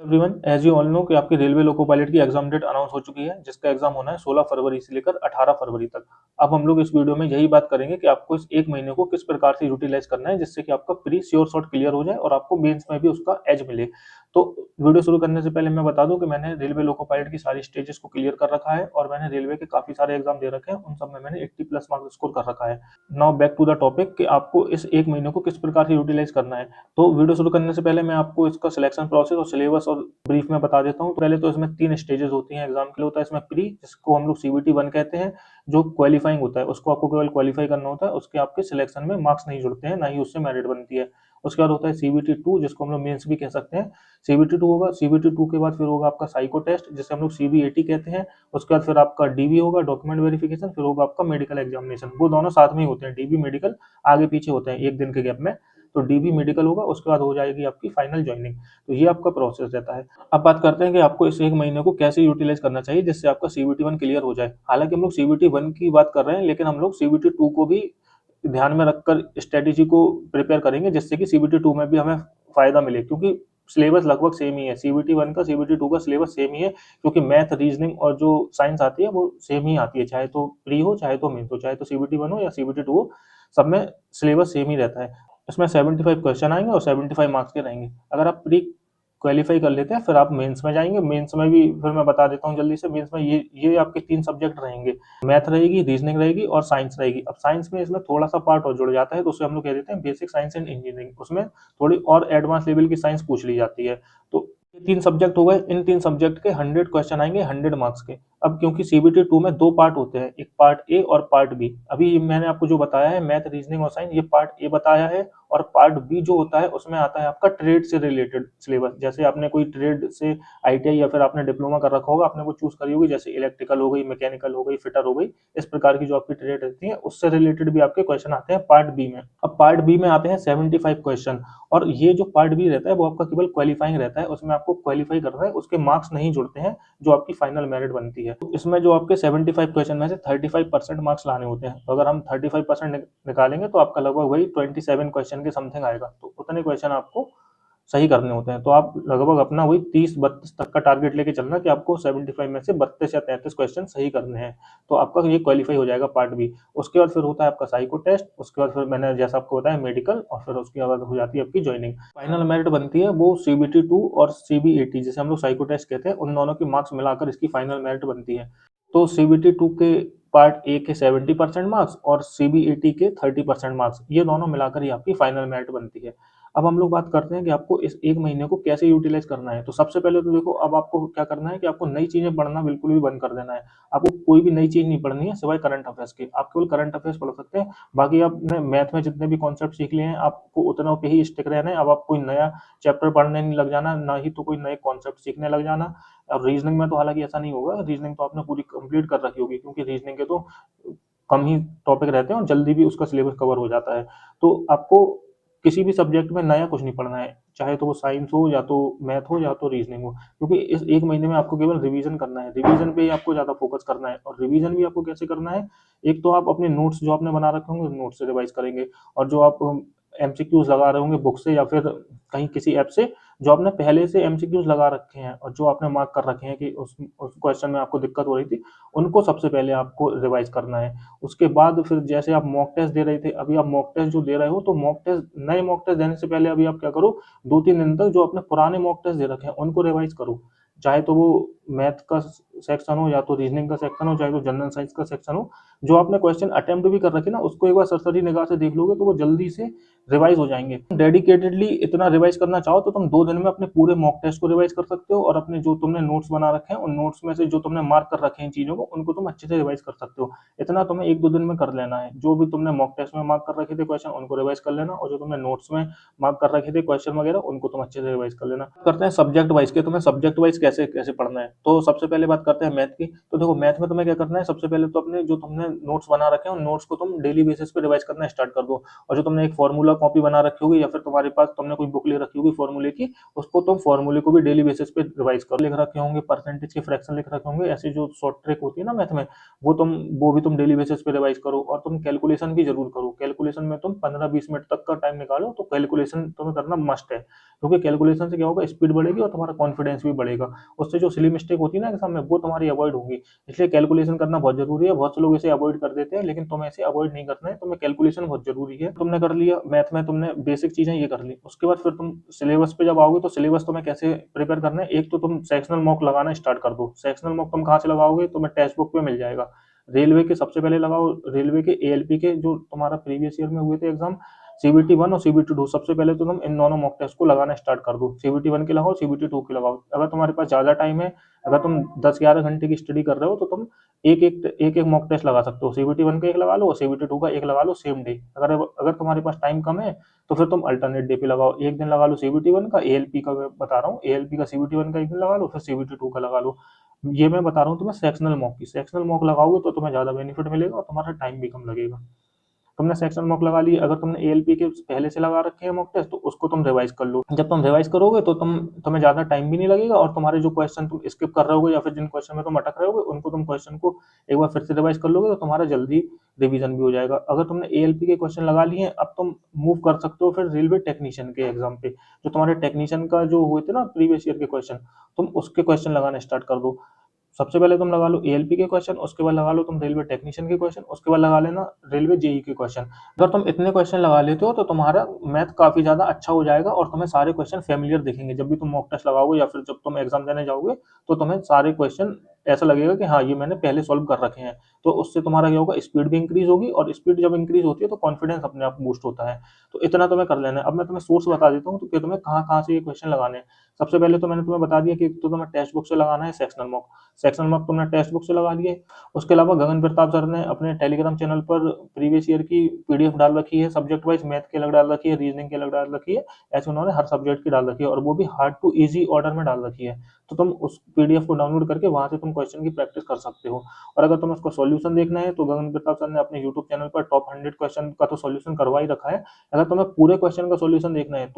Everyone, as you all know कि आपकी railway loco pilot की एग्जाम डेट अनाउंस हो चुकी है, जिसका एग्जाम होना है 16 फरवरी से लेकर 18 फरवरी तक। अब हम लोग इस वीडियो में यही बात करेंगे कि आपको इस एक महीने को किस प्रकार से यूटिलाइज करना है, जिससे कि आपका प्री श्योर शॉट क्लियर हो जाए और आपको मेंस में भी उसका एज मिले। तो वीडियो शुरू करने से पहले मैं बता दूं कि मैंने रेलवे लोको पायलट की सारी स्टेजेस को क्लियर कर रखा है और मैंने रेलवे के काफी सारे एग्जाम दे रखे हैं, उन सब में मैंने 80+ मार्क्स स्कोर कर रखा है। Now back to the topic कि आपको इस एक महीने को किस प्रकार से यूटिलाइज करना है। तो वीडियो शुरू करने से पहले मैं आपको इसका सिलेक्शन प्रोसेस और सिलेबस और ब्रीफ में बता देता हूँ। पहले तो इसमें 3 स्टेजेस होती हैं एग्जाम के लिए। होता है इसमें प्री, जिसको हम लोग सीबीटी 1 कहते हैं, जो क्वालिफाइंग होता है, उसको आपको केवल क्वालिफाई करना होता है, उसके आपके सिलेक्शन में मार्क्स नहीं जुड़ते हैं, ना ही उससे मेरिट बनती है। उसके बाद होता है सीबीटी 2, जिसको हम लोग मेंस भी कह सकते हैं। सीबीटी 2 होगा, सीबीटी 2 के बाद फिर होगा आपका साइको टेस्ट, जिसे हम लोग सीबीएटी कहते हैं। उसके बाद फिर आपका डीबी होगा, डॉक्यूमेंट वेरिफिकेशन, फिर होगा आपका मेडिकल एग्जामिनेशन। वो दोनों साथ में ही होते हैं, डीबी मेडिकल आगे पीछे होते हैं एक दिन के गैप में। तो डीबी मेडिकल होगा, उसके बाद हो जाएगी आपकी फाइनल ज्वाइनिंग। तो ये आपका प्रोसेस रहता है। अब बात करते हैं कि आपको इस एक महीने को कैसे यूटिलाइज करना चाहिए जिससे आपका सीबीटी 1 क्लियर हो जाए। हालांकि हम लोग सीबीटी 1 की बात कर रहे हैं, लेकिन हम लोग सीबीटी 2 को भी ध्यान में रखकर स्ट्रेटेजी को प्रिपेयर करेंगे, जिससे कि सीबीटी 2 में भी हमें फायदा मिले, क्योंकि सिलेबस लगभग सेम ही है। सीबीटी 1 का सीबीटी 2 का सिलेबस सेम ही है, क्योंकि मैथ, रीजनिंग और जो साइंस आती है वो सेम ही आती है, चाहे तो प्री हो, चाहे तो मेंस हो, चाहे तो सीबीटी 1 हो या सीबीटी 2 हो, सब में सिलेबस सेम ही रहता है। इसमें 75 क्वेश्चन आएंगे और 75 मार्क्स के रहेंगे। अगर आप प्री क्वालिफाई कर लेते हैं, फिर आप मेंस में जाएंगे। मेंस में भी फिर मैं बता देता हूँ जल्दी से। मेंस में ये आपके 3 सब्जेक्ट रहेंगे, मैथ रहेगी, रीजनिंग रहेगी और साइंस रहेगी। अब साइंस में इसमें थोड़ा सा पार्ट और जुड़ जाता है, तो उसे हम लोग कह देते हैं बेसिक साइंस एंड इंजीनियरिंग। उसमें थोड़ी और एडवांस लेवल की साइंस पूछ ली जाती है। तो ये 3 सब्जेक्ट हो गए। इन 3 सब्जेक्ट के 100 क्वेश्चन आएंगे, 100 मार्क्स के। अब क्योंकि सीबीटी 2 में 2 पार्ट होते हैं, एक पार्ट ए और पार्ट बी। अभी मैंने आपको जो बताया है मैथ, रीजनिंग और साइंस, ये पार्ट ए बताया है। और पार्ट बी जो होता है उसमें आता है आपका ट्रेड से रिलेटेड सिलेबस। जैसे आपने कोई ट्रेड से आईटीआई या फिर आपने डिप्लोमा कर रखा होगा, आपने वो चूज करी होगी, जैसे इलेक्ट्रिकल हो गई, मैकेनिकल हो गई, फिटर हो गई। इस प्रकार की जो आपकी ट्रेड रहती है, उससे रिलेटेड भी आपके क्वेश्चन आते हैं पार्ट बी में। अब पार्ट बी में आते हैं 75 क्वेश्चन। और ये जो पार्ट बी रहता है वो आपका केवल क्वालिफाइंग रहता है, उसमें आपको क्वालिफाई करना है, उसके मार्क्स नहीं जुड़ते हैं जो आपकी फाइनल मेरिट बनती है। तो इसमें जो आपके 75 क्वेश्चन में से 35% मार्क्स लाने होते हैं। तो अगर हम 35% निकालेंगे तो आपका लगभग वही 27 क्वेश्चन के समथिंग आएगा। तो उतने क्वेश्चन आपको सही करने होते हैं। तो आप लगभग अपना वही 30-32 तक का टारगेट लेके चलना कि आपको 75 में से 32 या 33 क्वेश्चन सही करने हैं। तो आपका ये क्वालिफाई हो जाएगा पार्ट बी। उसके बाद फिर होता है आपका साइको टेस्ट, उसके बाद फिर मैंने जैसा आपको बताया मेडिकल, और फिर उसके बाद हो जाती है आपकी ज्वाइनिंग। फाइनल मेरिट बनती है वो सीबीटी 2 और सीबीएटी, जिसे हम लोग साइको टेस्ट कहते हैं, उन दोनों की मार्क्स मिलाकर इसकी फाइनल मेरिट बनती है। तो सीबीटी 2 के पार्ट ए के 70% मार्क्स और सीबीएटी के 30% मार्क्स, ये दोनों मिलाकर ही आपकी फाइनल मेरिट बनती है। अब हम लोग बात करते हैं कि आपको इस एक महीने को कैसे यूटिलाइज करना है। तो सबसे पहले तो देखो, अब आपको क्या करना है कि आपको नई चीजें पढ़ना बिल्कुल भी बंद कर देना है। आपको कोई भी नई चीज नहीं पढ़नी है सिवाय करंट अफेयर्स के। आप केवल करंट अफेयर्स पढ़ सकते हैं। बाकी आपने मैथ में जितने भी कॉन्सेप्ट सीख लिए हैं, आपको उतना पे ही स्टिक रहना है। अब आप कोई नया चैप्टर पढ़ने नहीं लग जाना, ना ही तो कोई नए कॉन्सेप्ट सीखने लग जाना। और रीजनिंग में तो हालांकि ऐसा नहीं होगा, रीजनिंग तो आपने पूरी कंप्लीट कर रखी होगी, क्योंकि रीजनिंग के तो कम ही टॉपिक रहते हैं और जल्दी भी उसका सिलेबस कवर हो जाता है। तो आपको किसी भी सब्जेक्ट में नया कुछ नहीं पढ़ना है, चाहे तो वो साइंस हो या तो मैथ हो या तो रीजनिंग हो, क्योंकि इस एक महीने में आपको केवल रिवीजन करना है। रिवीजन पे ही आपको ज्यादा फोकस करना है। और रिवीजन भी आपको कैसे करना है, एक तो आप अपने नोट्स जो आपने बना रखे होंगे नोट्स से रिवाइज करेंगे, और जो आप एमसीक्यूज लगा रहे होंगे बुक से या फिर कहीं किसी ऐप से, जो आपने पहले से एमसीक्यूज लगा रखे हैं और जो आपने मार्क कर रखे हैं कि उस क्वेश्चन में आपको दिक्कत हो रही थी, उनको सबसे पहले आपको रिवाइज करना है। उसके बाद फिर जैसे आप मॉक टेस्ट दे रहे थे, अभी आप मॉक टेस्ट जो दे रहे हो, तो मॉक टेस्ट, नए मॉक टेस्ट देने से पहले अभी आप क्या करो, 2-3 दिन तक जो अपने पुराने मॉक टेस्ट दे रखे हैं उनको रिवाइज करो। चाहे तो वो मैथ का सेक्शन हो, या तो रीजनिंग का सेक्शन हो, चाहे तो जनरल साइंस का सेक्शन हो, जो आपने क्वेश्चन अटेम्प्ट भी कर रखे ना, उसको एक बार सरसरी निगाह से देख लोगे तो वो जल्दी से रिवाइज हो जाएंगे। डेडिकेटेडली इतना रिवाइज करना चाहो तो तुम 2 दिन में अपने पूरे मॉक टेस्ट को रिवाइज कर सकते हो, और अपने जो तुमने नोट्स बना रखे हैं उन नोट्स में से जो तुमने मार्क कर रखे हैं चीजों को, उनको तुम अच्छे से रिवाइज कर सकते हो। इतना तुम्हें 1-2 दिन में कर लेना है। जो भी तुमने मॉक टेस्ट में मार्क कर रखे थे क्वेश्चन, उनको रिवाइज कर लेना, और जो तुमने नोट्स में मार्क कर रखे थे क्वेश्चन वगैरह, उनको तुम अच्छे से रिवाइज कर लेना। करते हैं सब्जेक्ट वाइज के, तुम्हें सब्जेक्ट वाइज कैसे कैसे पढ़ना है। तो सबसे पहले बात करते हैं मैथ की। तो देखो, मैथ में तुम्हें क्या करना है, सबसे पहले तो अपने जो तुमने नोट्स बना रखे हैं उन नोट्स को तुम डेली बेसिस पे रिवाइज करना स्टार्ट कर दो। और जो तुमने एक फॉर्मूला फार्मूला कॉपी बना रखी होगी या फिर तुम्हारे पास तुमने कोई बुक ले रखी होगी फार्मूले की, उसको तुम फार्मूले को भी डेली बेसिस पे रिवाइज करो। लिख रखे होंगे परसेंटेज के फ्रैक्शन लिख रखे होंगे, ऐसी जो शॉर्ट ट्रिक होती है ना मैथ में, वो भी तुम डेली बेसिस पे रिवाइज करो। और तुम कैलकुलेशन भी जरूर करो। कैलकुलेशन में तुम 15-20 मिनट तक का टाइम निकालो, तो कैलकुलेशन तुम्हें करना मस्ट है, क्योंकि कैलकुलेशन से क्या होगा, स्पीड बढ़ेगी और तुम्हारा कॉन्फिडेंस भी बढ़ेगा। उससे जो सिली मिस्टेक होती है ना एग्जाम में, वो तुम्हारी अवॉइड होगी। इसलिए कैलकुलेशन करना बहुत जरूरी है। बहुत से लोग इसे अवॉइड कर देते हैं, लेकिन तुम्हें इसे अवॉइड नहीं करना है। तुम्हें कैलकुलेशन बहुत जरूरी है। तुमने कर लिया मैथ में, तुमने बेसिक चीजें ये कर ली, उसके बाद फिर तुम सिलेबस पे जब आओगे तो सिलेबस तुम्हें कैसे प्रिपेयर करना है। एक तो तुम सेक्शनल मॉक लगाना स्टार्ट कर दो। सेक्शनल मॉक तुम कहाँ से लगाओगे, तुम्हें टेक्स्ट बुक पे मिल जाएगा। रेलवे के सबसे पहले लगाओ, रेलवे के एएलपी के जो तुम्हारा प्रीवियस ईयर में हुए थे एग्जाम, सीबीटी 1 और सीबीटी 2, सबसे पहले तो तुम इन दोनों मॉक टेस्ट को लगाना स्टार्ट कर दो। सीबीटी 1 के लगाओ, सीबीटी 2 के लगाओ। अगर तुम्हारे पास ज्यादा टाइम है, अगर तुम 10-11 घंटे की स्टडी कर रहे हो, तो तुम एक एक मॉक टेस्ट लगा सकते हो। सीबीटी 1 का एक लगा लो और सीबीटी 2 का एक लगा लो सेम डे। अगर अगर तुम्हारे पास टाइम कम है तो फिर तुम अल्टरनेट डे पे लगाओ। एक दिन लगा लो सीबीटी 1 का, एएलपी का मैं बता रहा हूँ, एएलपी का सीबीटी 1 का एक दिन लगा लो, फिर सीबीटी 2 का लगा लो। ये मैं बता रहा हूँ तुम्हें सेक्शनल मॉक की। सेक्शनल मॉक लगाओगे तो तुम्हें ज्यादा बेनिफिट मिलेगा और तुम्हारा टाइम भी कम लगेगा। तुमने सेक्शन मॉक लगा ली, अगर तुमने एएलपी के पहले से लगा रखे हैं मॉक टेस्ट, तो उसको तुम रिवाइज कर लो। जब तुम रिवाइज करोगे तो तुम्हें ज्यादा टाइम भी नहीं लगेगा, और तुम्हारे जो क्वेश्चन तुम स्किप कर रहे होगे या फिर जिन क्वेश्चन में तुम अटक रहे होगे, उनको तुम क्वेश्चन को एक बार फिर से रिवाइज कर लोगे, तो तुम्हारा जल्दी रिवीजन भी हो जाएगा। अगर तुमने एएलपी के क्वेश्चन लगा लिए हैं, अब तुम मूव कर सकते हो फिर रेलवे टेक्नीशियन के एग्जाम पे। जो तुम्हारे टेक्नीशियन का जो हुए थे ना प्रीवियस ईयर के क्वेश्चन, तुम उसके क्वेश्चन लगाना स्टार्ट कर दो। सबसे पहले तुम लगा लो एएलपी के क्वेश्चन, उसके बाद लगा लो तुम रेलवे टेक्नीशियन के क्वेश्चन, उसके बाद लगा लेना रेलवे जेई के क्वेश्चन। अगर तुम इतने क्वेश्चन लगा लेते हो तो तुम्हारा मैथ काफी ज्यादा अच्छा हो जाएगा और तुम्हें सारे क्वेश्चन फेमिलियर दिखेंगे। जब भी तुम मॉक टेस्ट लगाओगे या फिर जब तुम एग्जाम देने जाओगे, तो तुम्हें सारे क्वेश्चन ऐसा लगेगा कि हाँ, ये मैंने पहले सॉल्व कर रखे हैं। तो उससे तुम्हारा क्या होगा, स्पीड भी इंक्रीज होगी, और स्पीड जब इंक्रीज होती है तो कॉन्फिडेंस अपने आप बूस्ट होता है। तो इतना तुम्हें कर लेना है। अब मैं तुम्हें सोर्स बता देता हूँ कि तुम्हें कहाँ कहाँ से ये क्वेश्चन लगाने हैं। सबसे पहले तो मैंने तुम्हें बता दिया कि तो तुम्हें टेक्स्ट बुक से लगाना है सेक्शनल मॉक। सेक्शनल मॉक तुमने टेक्स्ट बुक से लगा लिए। उसके अलावा गगन प्रताप सर ने अपने टेलीग्राम चैनल पर प्रीवियस ईयर की पीडीएफ डाल रखी है, सब्जेक्ट वाइज मैथ की अलग डाल रखी है, रीजनिंग की अलग डाल रखी है। ऐसे उन्होंने हर सब्जेक्ट की डाल रखी है, और वो भी हार्ड टू इजी ऑर्डर में डाल रखी है। तो तुम उस पीडीएफ को डाउनलोड करके वहां से तुम क्वेश्चन की प्रैक्टिस कर सकते हो। और अगर तुम्हें उसका सॉल्यूशन देखना है, तो गगन प्रताप सर ने अपने यूट्यूब चैनल पर टॉप 100 क्वेश्चन का तो सॉल्यूशन करवा ही रखा है। अगर तुम्हें पूरे क्वेश्चन का सॉल्यूशन देखना है,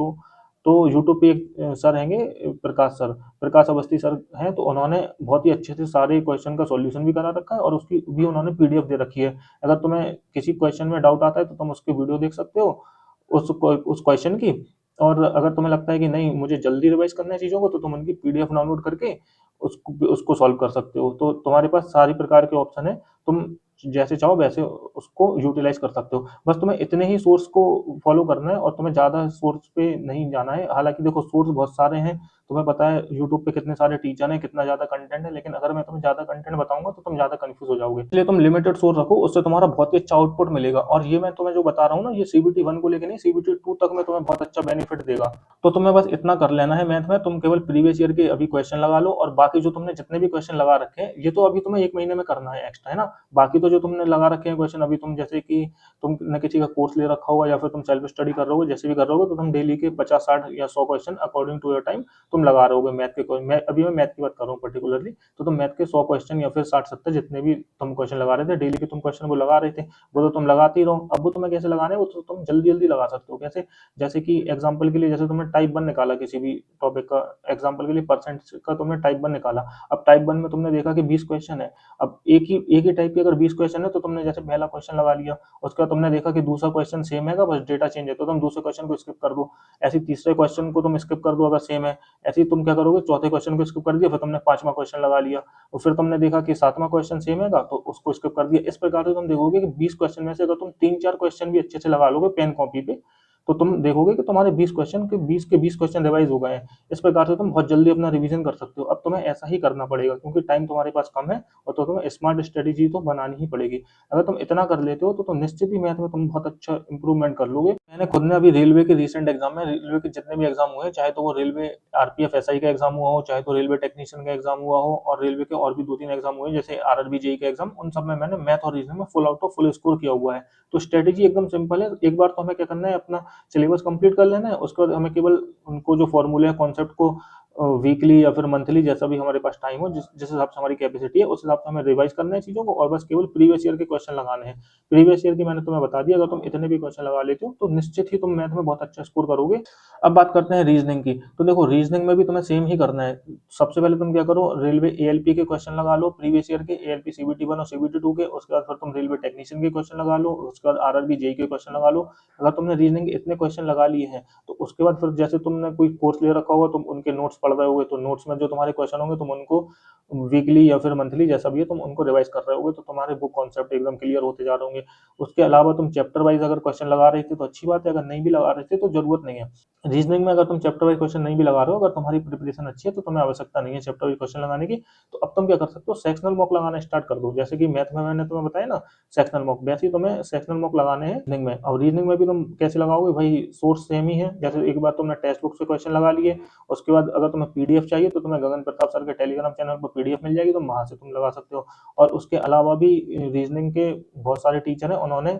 तो यूट्यूब पे एक सर हैंगे, प्रकाश सर, प्रकाश अवस्थी सर हैं, तो उन्होंने बहुत ही अच्छे से सारे क्वेश्चन का सॉल्यूशन भी करा रखा है, और उसकी भी उन्होंने पीडीएफ दे रखी है। अगर तुम्हें किसी क्वेश्चन में डाउट आता है तो तुम उसकी वीडियो देख सकते हो उस क्वेश्चन की। और अगर तुम्हें लगता है कि नहीं, मुझे जल्दी रिवाइज करना है चीजों को, तो तुम उनकी पीडीएफ डाउनलोड करके उसको सॉल्व कर सकते हो। तो तुम्हारे पास सारी प्रकार के ऑप्शन है, तुम जैसे चाहो वैसे उसको यूटिलाइज कर सकते हो। बस तुम्हें इतने ही सोर्स को फॉलो करना है, और तुम्हें ज्यादा सोर्स पे नहीं जाना है। हालांकि देखो, सोर्स बहुत सारे हैं, तुम्हें पता है यूट्यूब पे कितने सारे टीचर हैं, कितना ज्यादा कंटेंट है, लेकिन अगर मैं तुम्हें ज्यादा कंटेंट बताऊंगा तो तुम ज्यादा कंफ्यूज हो जाओगे। इसलिए तुम लिमिटेड सोर्स रखो, उससे तुम्हारा बहुत ही अच्छा आउटपुट मिलेगा। और ये मैं तुम्हें जो बता रहा हूँ ना, ये सीबीटी 1 को लेकर नहीं, सीबीटी 2 तक में तुम्हें बहुत अच्छा बेनिफिट देगा। तो तुम्हें बस इतना कर लेना है मैथ में, तुम केवल प्रीवियस ईयर के अभी क्वेश्चन लगा लो, और बाकी जो तुमने जितने भी क्वेश्चन लगा रखे हैं, ये तो अभी तुम्हें 1 महीने में करना है एक्स्ट्रा, है ना। बाकी तो जो तुमने लगा रखे हैं क्वेश्चन, अभी तुम जैसे कि तुमने किसी का कोर्स ले रखा होगा या फिर तुम सेल्फ स्टडी कर रहे हो, जैसे भी कर रहे हो, तो तुम डेली के 50-60 या 100 question according to your time तुम लगा रहे होगे मैथ के। मैं मैथ की बात कर रहा हूँ पर्टिकुलरली। तो तुम मैथ के 100 क्वेश्चन या फिर 60-70 जितने भी तुम क्वेश्चन लगा रहे थे डेली के, तुम क्वेश्चन वो लगा रहे थे, वो तो तुम लगाते ही रहो। अब वो तुम्हें कैसे लगाने हैं, वो तो तुम जल्दी जल्दी लगा सकते हो। कैसे? जैसे कि एग्जाम्पल के लिए, जैसे तुमने टाइप 1 निकाला किसी भी टॉपिक का, एग्जाम्पल के लिए परसेंट का तुमने टाइप 1 निकाला। अब टाइप 1 में तुमने देखा कि 20 क्वेश्चन है। अब एक ही टाइप के अगर 20 क्वेश्चन है, तो तुमने जैसे पहला क्वेश्चन लगा लिया, उसके बाद तुमने देखा कि दूसरा क्वेश्चन सेम है, बस डेटा चेंज है, तो तुम दूसरे क्वेश्चन को स्किप कर दो। ऐसे तीसरे क्वेश्चन को तुम स्किप कर दो अगर सेम है। ऐसे ही तुम क्या करोगे, चौथे क्वेश्चन को स्किप कर दिया, फिर तुमने पांचवा क्वेश्चन लगा लिया, और फिर तुमने देखा कि सातवां क्वेश्चन सेम है, तो उसको स्किप कर दिया। इस प्रकार से तुम देखोगे कि 20 क्वेश्चन में से अगर तुम 3-4 क्वेश्चन भी अच्छे से लगा लोगे पेन कॉपी पे, तो तुम देखोगे कि तुम्हारे 20 क्वेश्चन के 20 क्वेश्चन रिवाइज हो गए हैं। इस प्रकार से तुम बहुत जल्दी अपना रिवीजन कर सकते हो। अब तुम्हें ऐसा ही करना पड़ेगा, क्योंकि टाइम तुम्हारे पास कम है, और तो तुम्हें स्मार्ट स्ट्रेटेजी तो बनानी ही पड़ेगी। अगर तुम इतना कर लेते हो, तो तुम निश्चित ही मैथ में तुम बहुत अच्छा इंप्रूवमेंट कर लोगे। मैंने खुद ने अभी रेलवे के रिसेंट एग्जाम में, रेलवे के जितने भी एग्जाम हुए, चाहे तो वो रेलवे आरपीएफ एसआई का एग्जाम हुआ हो, चाहे तो रेलवे टेक्नीशियन का एग्जाम हुआ हो, और रेलवे के और भी 2-3 एग्जाम हुए जैसे आरआरबी जेई का एग्जाम, उन सब में मैंने मैथ और रीजनिंग में full out of full score किया हुआ है। तो स्ट्रेटेजी एकदम सिंपल है। एक बार तो हमें क्या करना है, अपना सिलेबस कंप्लीट कर लेना है। उसके बाद हमें केवल उनको जो फॉर्मूले हैं, कॉन्सेप्ट को वीकली या फिर मंथली जैसा भी हमारे पास टाइम हो, जिस हिसाब से हमारी कैपेसिटी है उस हिसाब से हमें रिवाइज करना है चीज़ों को और बस केवल प्रीवियस ईयर के क्वेश्चन लगाने हैं। प्रीवियस ईयर की मैंने तुम्हें बता दिया, अगर तुम इतने भी क्वेश्चन लगा लेते हो तो निश्चित ही तुम मैथ में बहुत अच्छा स्कोर करोगे। अब बात करते हैं रीजनिंग की। तो देखो रीजनिंग में भी तुम्हें सेम ही करना है। सबसे पहले तुम क्या करो, रेलवे एएलपी के क्वेश्चन लगा लो प्रीवियस ईयर के, एएलपी सीबीटी 1 और सीबीटी 2 के। उसके बाद फिर तुम रेलवे टेक्नीशियन के क्वेश्चन लगा लो, उसके बाद आरआरबी जेई के क्वेश्चन लगा लो। अगर तुमने रीजनिंग के इतने क्वेश्चन लगा लिए हैं तो उसके बाद फिर जैसे तुमने कोई कोर्स ले रखा होगा, तुम उनके नोट्स पढ़ रहे होगे, तो नोट्स में जो तुम्हारे क्वेश्चन होंगे तुम उनको वीकली या फिर मंथली जैसा भी है तुम उनको रिवाइज कर रहे होगे, तो तुम्हारे वो कॉन्सेप्ट एकदम क्लियर होते जा रहे होंगे। उसके अलावा तुम चैप्टर वाइज अगर क्वेश्चन लगा रहे थे तो अच्छी बात है, अगर नहीं भी लगा रहे थे तो जरूरत नहीं है। रीजनिंग में अगर तुम चैप्टर वाइज क्वेश्चन नहीं भी लगा रहे हो, अगर तुम्हारी प्रिपरेशन अच्छी है तो तुम्हें आवश्यकता नहीं है चैप्टर वाइज क्वेश्चन लगाने की। तो अब तुम क्या कर सकते हो, सेक्शनल मॉक लगाना स्टार्ट कर दो। जैसे कि मैथ में मैंने तुम्हें बताया ना सेक्शनल मॉक, वैसे ही तुम्हें सेक्शनल मॉक लगाने हैं रीजनिंग में। और रीजनिंग में भी तुम कैसे लगाओगे भाई, सोर्स सेम ही है। जैसे एक बार तुमने टेक्स्ट बुक से क्वेश्चन लगा लिए, उसके बाद अगर तुम्हें पीडीएफ चाहिए तो तुम्हें गगन प्रताप सर के टेलीग्राम चैनल पर पीडीएफ मिल जाएगी, तुम वहां से तुम लगा सकते हो। और उसके अलावा भी रीजनिंग के बहुत सारे टीचर हैं, उन्होंने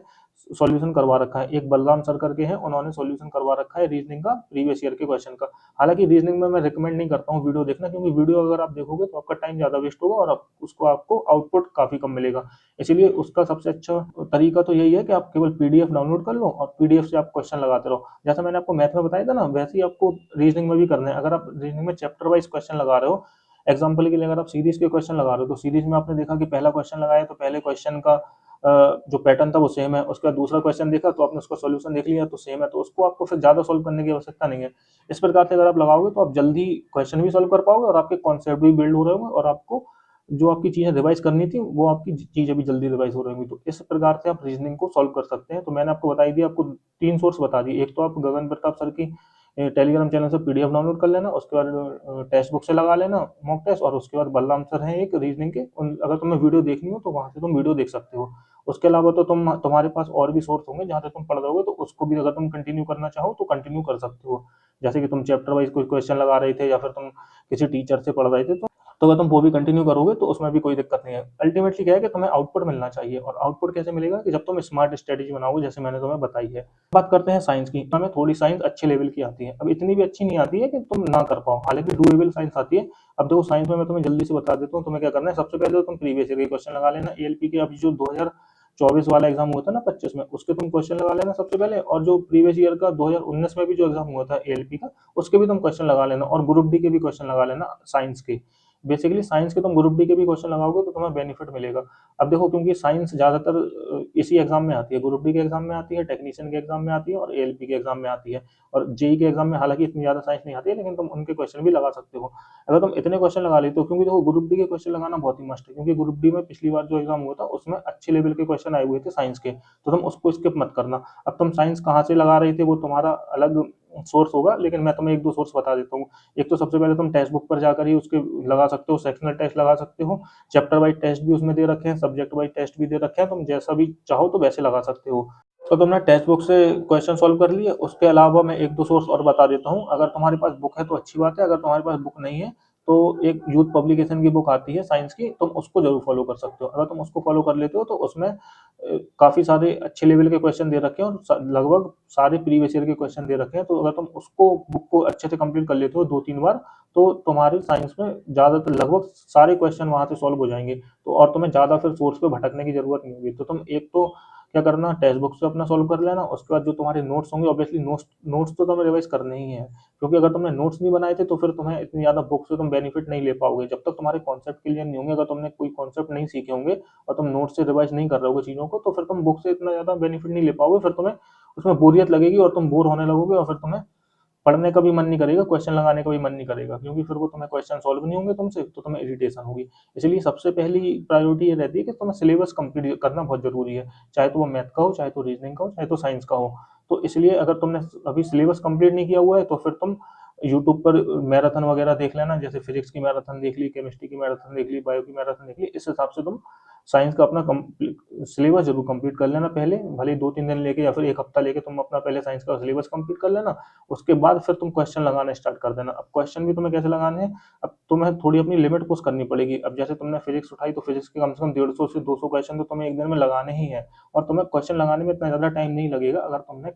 सॉल्यूशन करवा रखा है। एक बलराम सर करके हैं, उन्होंने सॉल्यूशन करवा रखा है रीजनिंग का प्रीवियस ईयर के क्वेश्चन का। हालांकि रीजनिंग में मैं रिकमेंड नहीं करता हूँ वीडियो देखना, क्योंकि वीडियो अगर आप देखोगे तो आपका टाइम ज्यादा वेस्ट होगा और आपको आउटपुट काफी कम मिलेगा। इसीलिए उसका सबसे अच्छा तरीका तो यही है कि आप केवल पीडीएफ डाउनलोड कर लो और पीडीएफ से आप क्वेश्चन लगाते रहो। जैसा मैंने आपको मैथ में बताया था ना, वैसे ही आपको रीजनिंग में भी करना है। अगर आप रीजनिंग में चैप्टर वाइज क्वेश्चन लगा रहे हो, एग्जाम्पल के लिए अगर आप सीरीज के क्वेश्चन लगा रहे हो, तो सीरीज में आपने देखा कि पहला क्वेश्चन लगाया तो पहले क्वेश्चन का जो पैटर्न था वो सेम है। उसके बाद दूसरा क्वेश्चन देखा तो आपने उसका सॉल्यूशन देख लिया तो सेम है, तो उसको आपको फिर ज्यादा सॉल्व करने की आवश्यकता नहीं है। इस प्रकार से अगर आप लगाओगे तो आप जल्दी क्वेश्चन भी सॉल्व कर पाओगे और आपके कॉन्सेप्ट भी बिल्ड हो रहे होंगे, और आपको जो आपकी चीजें रिवाइज करनी थी वो आपकी चीजें भी जल्दी रिवाइज हो रही होंगी। तो इस प्रकार से आप रीजनिंग को सॉल्व कर सकते हैं। तो मैंने आपको बताई दी, आपको तीन सोर्स बता दी। एक तो आप गगन प्रताप सर की टेलीग्राम चैनल से पीडीएफ डाउनलोड कर लेना, उसके बाद टेक्स्ट बुक से लगा लेना मॉक टेस्ट, और उसके बाद बलराम सर हैं एक रीजनिंग के, अगर तुम्हें वीडियो देखनी हो तो वहां से तुम वीडियो देख सकते हो। उसके अलावा तो तुम्हारे पास और भी सोर्स होंगे जहाँ से तुम पढ़ रहोगे, तो उसको भी अगर तुम कंटिन्यू करना चाहो तो कंटिन्यू कर सकते हो। जैसे कि तुम चैप्टर वाइज कोई क्वेश्चन लगा रहे थे या फिर तुम किसी टीचर से पढ़ रहे थे, तो अगर तुम वो भी कंटिन्यू करोगे तो उसमें भी कोई दिक्कत नहीं है। अल्टीमेटली क्या है कि तुम्हें आउटपुट मिलना चाहिए, और आउटपुट कैसे मिलेगा कि जब तुम स्मार्ट स्ट्रेटेजी बनाओगे, जैसे मैंने तुम्हें बताई है। बात करते हैं साइंस की। हमें थोड़ी साइंस अच्छे लेवल की आती है, अब इतनी भी अच्छी नहीं आती है कि तुम ना कर पाओ, हालांकि डूएबल साइंस आती है। अब देखो साइंस में मैं तुम्हें जल्दी से बता देता हूँ तुम्हें क्या करना है। सबसे पहले तो तुम प्रीवियस ईयर के क्वेश्चन लगा लेना एएलपी के। अभी जो 2024 वाला एग्जाम हुआ था ना 25 में, उसके तुम क्वेश्चन लगा लेना सबसे पहले, और जो प्रीवियस ईयर का 2019 में भी जो एग्जाम हुआ था एएलपी का, उसके भी तुम क्वेश्चन लगा लेना, और ग्रुप डी के भी क्वेश्चन लगा लेना साइंस के। बेसिकली साइंस के तुम ग्रुप डी के भी क्वेश्चन लगाओगे तो तुम्हें बेनिफिट मिलेगा। अब देखो क्योंकि साइंस ज्यादातर इसी एग्जाम में आती है, ग्रुप डी के एग्जाम में आती है, टेक्नीशियन के एग्जाम में आती है, और एएलपी के एग्जाम में आती है। और जेई के एग्जाम में हालांकि इतनी ज्यादा साइंस नहीं आती है, लेकिन तुम उनके क्वेश्चन भी लगा सकते हो अगर तुम इतने क्वेश्चन लगा लेते हो। क्योंकि देखो ग्रुप डी के क्वेश्चन लगाना बहुत ही मस्ट है, क्योंकि ग्रुप डी में पिछली बार जो एग्जाम हुआ था उसमें अच्छे लेवल के क्वेश्चन आए हुए थे साइंस के, तो तुम उसको स्किप मत करना। अब तुम साइंस कहाँ से लगा रहे थे वो तुम्हारा अलग सोर्स होगा, लेकिन मैं तुम्हें एक दो सोर्स बता देता हूँ। एक तो सबसे पहले तुम टेक्स्ट बुक पर जाकर ही उसके लगा सकते हो, सेक्शनल टेस्ट लगा सकते हो। चैप्टर वाइज टेस्ट भी उसमें दे रखे हैं, सब्जेक्ट वाइज टेस्ट भी दे रखे हैं, तुम जैसा भी चाहो तो वैसे लगा सकते हो। तो तुमने टेक्स्ट बुक से क्वेश्चन सॉल्व कर लिए। उसके अलावा मैं एक दो सोर्स और बता देता हूँ। अगर तुम्हारे पास बुक है तो अच्छी बात है, अगर तुम्हारे पास बुक नहीं है तो एक यूथ पब्लिकेशन की बुक आती है साइंस की, तुम उसको जरूर फॉलो कर सकते हो। अगर तुम उसको फॉलो कर लेते हो तो उसमें काफी सारे अच्छे लेवल के क्वेश्चन दे रखे हैं, और लगभग सारे प्रीवियस ईयर के क्वेश्चन दे रखे हैं। तो अगर तुम उसको बुक को अच्छे से कंप्लीट कर लेते हो दो तीन बार, तो तुम्हारी साइंस में ज्यादातर लगभग सारे क्वेश्चन वहां से सॉल्व हो जाएंगे। तो और तुम्हें ज्यादा फिर सोर्स पे भटकने की जरूरत नहीं होगी। तो तुम एक तो क्या करना, टेक्स्ट बुक से अपना सॉल्व कर लेना। उसके बाद जो तुम्हारे नोट्स होंगे, ऑब्वियसली नोट्स नोट्स तो तुम्हें रिवाइज करने ही है, क्योंकि अगर तुमने नोट्स नहीं बनाए थे तो फिर तुम्हें इतनी ज्यादा बुक से तुम बेनिफिट नहीं ले पाओगे। जब तक तुम्हारे कॉन्सेप्ट क्लियर नहीं होंगे, अगर तुमने कोई कॉन्सेप्ट नहीं सीखे होंगे और तुम नोट से रिवाइज नहीं कर रहे होगे चीजों को, तो फिर तुम बुक से इतना ज्यादा बेनिफिट नहीं ले पाओगे। फिर तुम्हें उसमें बोरियत लगेगी और तुम बोर होने लगोगे, और फिर तुम्हें पढ़ने का भी मन नहीं करेगा, क्वेश्चन लगाने का भी मन नहीं करेगा, क्योंकि फिर वो तुम्हें क्वेश्चन सॉल्व नहीं होंगे तुमसे, तो तुम्हें इरिटेशन होगी। इसलिए सबसे पहली प्रायोरिटी ये रहती है कि तुम्हें सिलेबस कंप्लीट करना बहुत जरूरी है, चाहे तो वो मैथ का हो, चाहे तो रीजनिंग का हो, चाहे तो साइंस का हो। तो इसलिए अगर तुमने अभी सिलेबस कंप्लीट नहीं किया हुआ है तो फिर तुम यूट्यूब पर मैराथन वगैरह देख लेना। जैसे फिजिक्स की मैराथन देख ली, केमिस्ट्री की मैराथन देख ली, बायो की मैराथन देख ली। इस हिसाब से तुम साइंस का अपना सिलेबस जरूर कंप्लीट कर लेना पहले, भले ही 2-3 दिन लेके या फिर एक हफ्ता लेके तुम अपना पहले साइंस का सिलेबस कंप्लीट कर लेना। उसके बाद फिर तुम क्वेश्चन लगाना स्टार्ट कर देना। अब क्वेश्चन भी तुम्हें कैसे लगाने हैं, अब तुम्हें थोड़ी अपनी लिमिट पुश करनी पड़ेगी। अब जैसे तुमने फिजिक्स उठाई तो फिजिक्स के कम से कम 150 से 200 क्वेश्चन तो तुम्हें एक दिन में लगाने ही है, और तुम्हें क्वेश्चन लगाने में इतना ज्यादा टाइम नहीं लगेगा अगर तुमने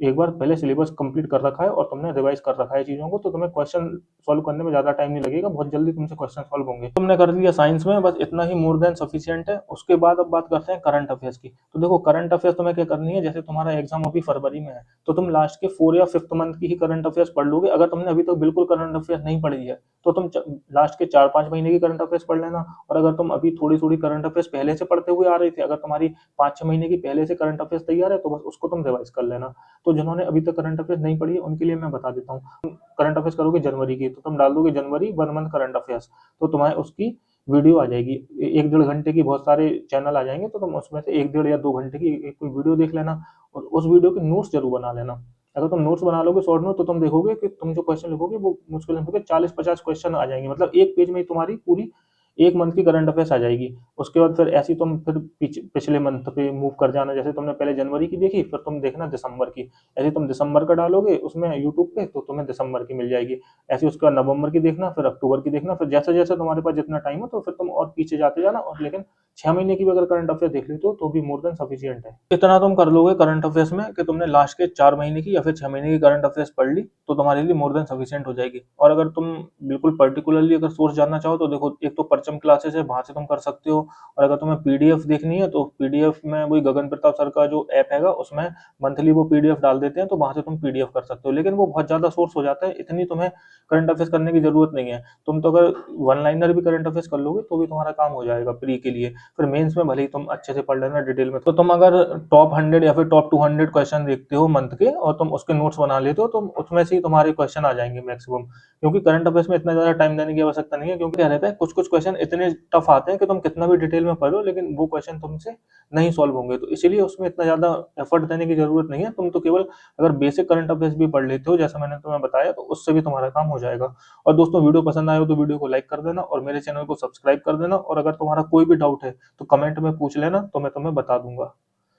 एक बार पहले सिलेबस कंप्लीट कर रखा है और तुमने रिवाइज कर रखा है चीज़ों को, तो तुम्हें क्वेश्चन सॉल्व करने में ज़्यादा टाइम नहीं लगेगा, बहुत जल्दी तुमसे क्वेश्चन सॉल्व होंगे। तुमने कर लिया साइंस में, बस इतना ही मोर देन सफिशिएंट है। उसके बाद अब बात करते हैं करंट अफेयर्स की। तो देखो करंट अफेयर्स तुम्हें क्या करनी है, जैसे तुम्हारा एग्जाम अभी फरवरी में है, तो तुम लास्ट के 4 या 5th मंथ की ही करंट अफेयर्स पढ़ लोगे। अगर तुमने अभी तक बिल्कुल करंट अफेयर्स नहीं पढ़ी है, तो तुम लास्ट के 4-5 महीने की करंट अफेयर्स पढ़ लेना। और अगर तुम अभी थोड़ी-थोड़ी करंट अफेयर्स पहले से पढ़ते हुए आ रहे थे, अगर तुम्हारी 5-6 महीने की पहले से करंट अफेयर्स तैयार है, तो बस उसको तुम रिवाइज कर लेना। तो जिन्होंने अभी तक करंट अफेयर्स नहीं पढ़ी है, उनके लिए मैं बता देता हूँ। करंट अफेयर्स करोगे जनवरी की, तो तुम डाल दोगे जनवरी 1 मंथ करंट अफेयर्स, तो तुम्हारे उसकी वीडियो आ जाएगी। 1 डेढ़ घंटे की बहुत सारे चैनल आ जाएंगे, तो तुम उसमें से 1 डेढ़ या 2 घंटे की एक कोई वीडियो देख लेना और उस वीडियो के नोट्स जरूर बना लेना। अगर तुम नोट्स बना लोगे शॉर्ट नोट, तो तुम देखोगे कि तुम जो क्वेश्चन लिखोगे वो मुश्किल से 40-50 क्वेश्चन आ जाएंगे, मतलब एक पेज में तुम्हारी पूरी 1 मंथ की करंट अफेयर्स आ जाएगी। उसके बाद फिर ऐसे ही तुम फिर पिछले मंथ पे मूव कर जाना, जैसे तुमने पहले जनवरी की देखी, फिर तुम देखना दिसंबर की। ऐसे तुम दिसंबर का डालोगे उसमें यूट्यूब पे, तो तुम्हें दिसंबर की मिल जाएगी। ऐसे उसके बाद नवंबर की देखना, फिर अक्टूबर की देखना, फिर जैसे-जैसे तुम्हारे पास जितना टाइम हो, तो फिर तुम और पीछे जाते जाना। और लेकिन 6 महीने की भी अगर करंट अफेयर देख लेते हो, तो भी मोर देन सफिशिएंट है। इतना तुम कर लोगे करंट अफेयर्स में कि तुमने लास्ट के 4 महीने की या फिर 6 महीने की करंट अफेयर्स पढ़ ली, तो तुम्हारे लिए मोर देन सफिशिएंट हो जाएगी। और अगर तुम बिल्कुल पर्टिकुलरली अगर सोर्स जानना चाहो, तो देखो एक तो परचम क्लासेस है, वहाँ से तुम कर सकते हो। और अगर तुम्हें पीडीएफ देखनी है, तो पीडीएफ में वही गगन प्रताप सर का जो ऐप हैगा, उसमें मंथली वो पीडीएफ डाल देते हैं, तो वहाँ से तुम पीडीएफ कर सकते हो। लेकिन वो बहुत ज़्यादा सोर्स हो जाता है, इतनी तुम्हें करंट अफेयर्स करने की ज़रूरत नहीं है। तुम तो अगर वन लाइनर भी करंट अफेयर्स कर लोगे, तो भी तुम्हारा काम हो जाएगा प्री के लिए। फिर मेंस में भले ही तुम अच्छे से पढ़ लेना डिटेल में। तो तुम अगर टॉप 100 या फिर टॉप 200 क्वेश्चन देखते हो मंथ के, और तुम उसके नोट्स बना लेते हो, तो उसमें से ही तुम्हारे क्वेश्चन आ जाएंगे मैक्सिमम। क्योंकि करंट अफेयर्स में इतना ज़्यादा टाइम देने की आवश्यकता नहीं है, क्योंकि क्या रहता है, कुछ-कुछ क्वेश्चन इतने टफ आते हैं कि तुम कितना भी डिटेल में पढ़ो, लेकिन वो क्वेश्चन तुमसे नहीं सॉल्व होंगे। तो इसीलिए उसमें इतना ज़्यादा एफर्ट देने की ज़रूरत नहीं है। तुम तो केवल अगर बेसिक करंट अफेयर्स भी पढ़ लेते हो, जैसा मैंने तुम्हें बताया, तो उससे भी तुम्हारा काम हो जाएगा। और दोस्तों, वीडियो पसंद आए हो तो वीडियो को लाइक कर देना और मेरे चैनल को सब्सक्राइब कर देना। और अगर तुम्हारा कोई भी डाउट है, तो कमेंट में पूछ लेना, तो मैं तुम्हें बता दूंगा।